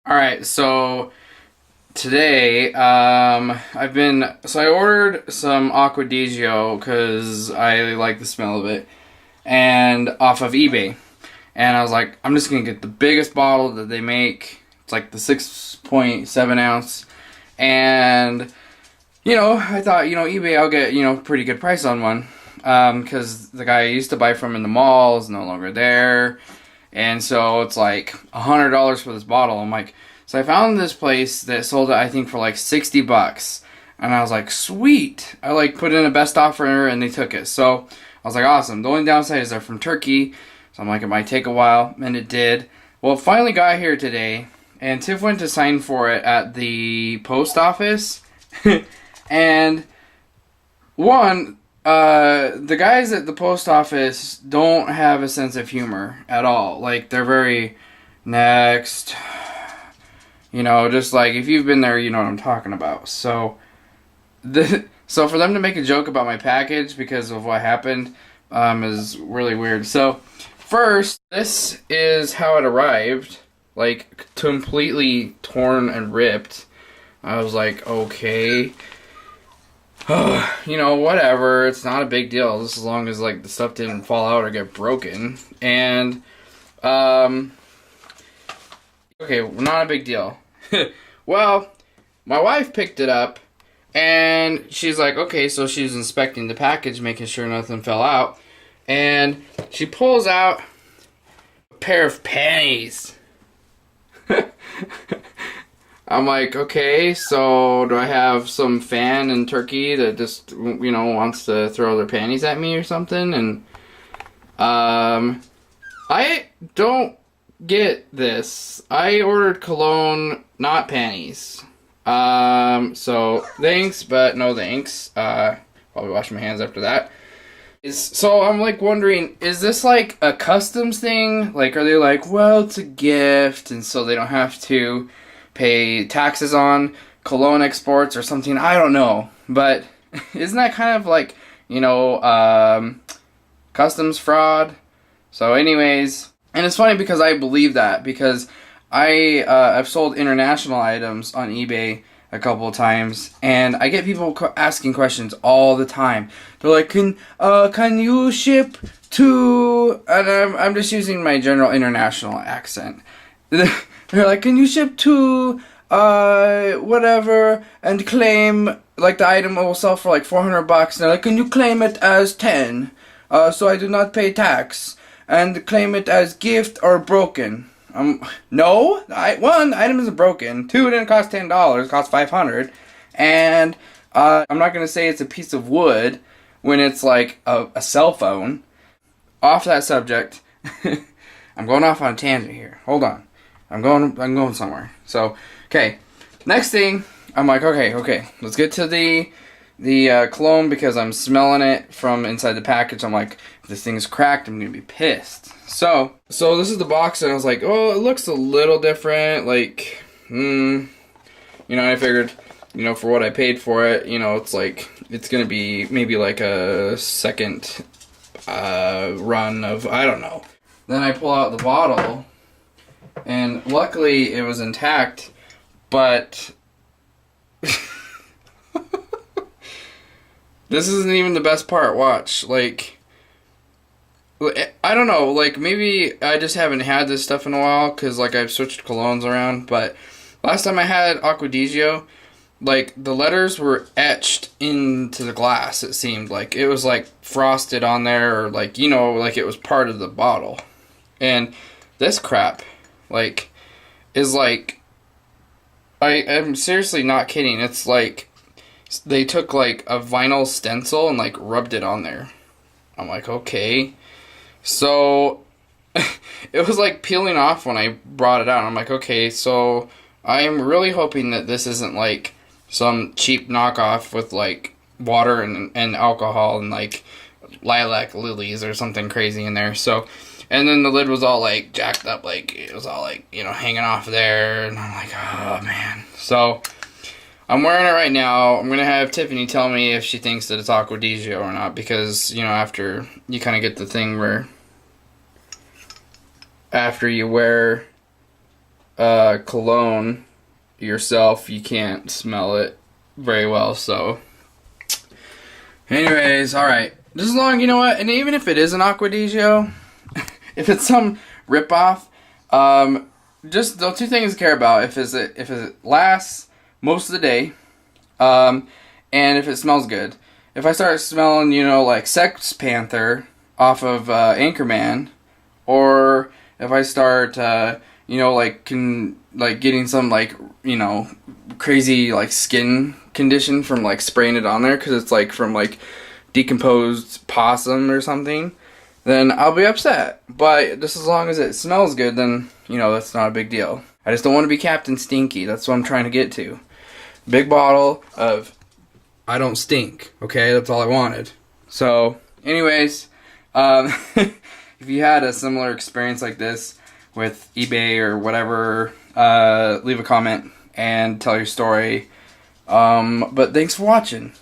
Alright, so today, I ordered some Aqua di Gio because I like the smell of it, and off of eBay. And I was like, I'm just gonna get the biggest bottle that they make. It's like the 6.7 ounce. And, I thought, eBay, I'll get, pretty good price on one. Because the guy I used to buy from in the mall is no longer there. And so it's like $100 for this bottle. I'm like, so I found this place that sold it, I think, for like 60 bucks. And I was like, sweet. I like put in a best offer and they took it. So I was like, awesome. The only downside is they're from Turkey. So I'm like, it might take a while. And it did. Well, it finally got here today. And Tiff went to sign for it at the post office. And the guys at the post office don't have a sense of humor at all. Like, they're very next. Just like, if you've been there, you know what I'm talking about. So for them to make a joke about my package because of what happened is really weird. So, first, this is how it arrived. Like, completely torn and ripped. I was like, okay. Whatever. It's not a big deal. Just as long as, like, the stuff didn't fall out or get broken. And, okay, not a big deal. Well, my wife picked it up, and she's like, okay, so she's inspecting the package, making sure nothing fell out, and she pulls out a pair of panties. I'm like, okay, so do I have some fan in Turkey that just, wants to throw their panties at me or something? And, I don't get this. I ordered cologne, not panties. So thanks, but no thanks. Probably wash my hands after that. So I'm like wondering, is this like a customs thing? Like, are they like, well, it's a gift, and so they don't have to pay taxes on cologne exports or something? I don't know. But isn't that kind of like, customs fraud? So anyways, and it's funny because I believe that, because I've sold international items on eBay a couple of times, and I get people asking questions all the time. They're like, can you ship to, and I'm just using my general international accent. They're like, can you ship to whatever and claim, like, the item will sell for like 400 bucks. And they're like, can you claim it as 10 so I do not pay tax, and claim it as gift or broken? No, one, item isn't broken. Two, it didn't cost $10, it cost $500. And I'm not gonna say it's a piece of wood when it's like a cell phone. Off that subject. I'm going off on a tangent here. Hold on. I'm going somewhere. So, okay. Next thing, I'm like, okay, let's get to the cologne, because I'm smelling it from inside the package. I'm like, if this thing's cracked, I'm gonna be pissed. So this is the box, and I was like, oh, it looks a little different. Like, I figured, for what I paid for it, it's like, it's gonna be maybe like a second run of, I don't know. Then I pull out the bottle, and luckily it was intact, but this isn't even the best part. Watch. Like, I don't know, like, maybe I just haven't had this stuff in a while, because, like, I've switched colognes around, but last time I had Aqua di Gio, like, the letters were etched into the glass, it seemed. Like, it was, like, frosted on there, or, like, like it was part of the bottle. And this crap, like, is, like, I'm seriously not kidding, it's, like, they took, like, a vinyl stencil and, like, rubbed it on there. I'm like, okay. So, it was like peeling off when I brought it out. I'm like, okay, so I'm really hoping that this isn't like some cheap knockoff with like water and alcohol and like lilac lilies or something crazy in there. So, and then the lid was all like jacked up, like it was all like, hanging off there. And I'm like, oh man. So, I'm wearing it right now. I'm going to have Tiffany tell me if she thinks that it's Aqua di Gio or not, because, after you kind of get the thing where after you wear cologne yourself, you can't smell it very well. So anyways, alright. Just as long, you know what, and even if it is an Acquadigio, if it's some ripoff, just the two things to care about, if it lasts most of the day, and if it smells good. If I start smelling, you know, like Sex Panther off of Anchorman, or if I start, you know, like getting some, like, you know, crazy like skin condition from like spraying it on there because it's like from like decomposed possum or something, then I'll be upset. But just as long as it smells good, then, you know, that's not a big deal. I just don't want to be Captain Stinky. That's what I'm trying to get to. Big bottle of I don't stink. Okay, that's all I wanted. So anyways, if you had a similar experience like this with eBay or whatever, leave a comment and tell your story. But thanks for watching.